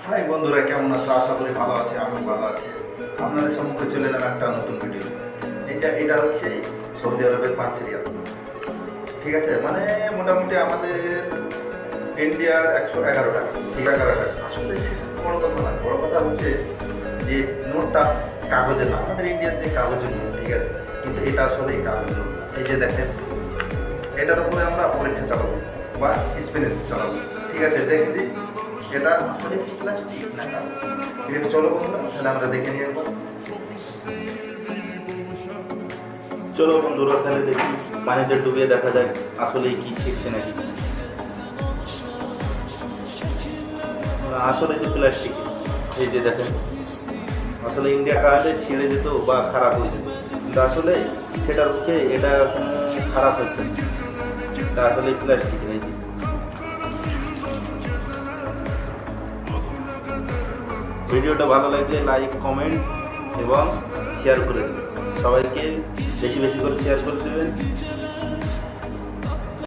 High বন্ধুরা, কেমন আছো? আশা করি ভালো আছে, আমি ভালো আছি। আপনাদের সম্মুখে চলে এলাম একটা নতুন ভিডিও। এটা হচ্ছে সৌদি আরবের পাঁচ রিয়াল। ঠিক আছে, মানে মোটামুটি আমাদের ইন্ডিয়ার 111 টাকা। ঠিক, 11 টাকা। আসলে সেটা বড় কথা না, বড় কথা হচ্ছে যে নোটটা কাগজের না, আমাদের ইন্ডিয়ার যে কাগজের নোট, ঠিক আছে, কিন্তু এটা আসলে এই কাগজের নোট না। এই যে দেখেন, এটার উপরে আমরা পরীক্ষা চালাবো বা স্পেনেস চালাবো। ঠিক আছে, দেখে দিই এটা আসলে কি প্লাস্টিক না কাগজ। ঠিক আছে, চলো বন্ধুরা, তাহলে আমরা দেখে নিয়ে আসবো। চলো বন্ধুরা, তাহলে দেখি পানিতে ডুবিয়ে দেখা যায় আসলে কি শিখছে নাকি। আসলে যে প্লাস্টিক, এই যে দেখেন, আসলে ইন্ডিয়া কার্ডে ছিঁড়ে যেত বা খারাপ হয়ে যেত, কিন্তু আসলে সেটা হচ্ছে এটা কোনো খারাপ হচ্ছে না। এটা আসলে প্লাস্টিক। এই যে ভিডিওটা ভালো লাগলে লাইক, কমেন্ট এবং শেয়ার করে দেবেন। সবাইকে বেশি বেশি করে শেয়ার করে দেবেন।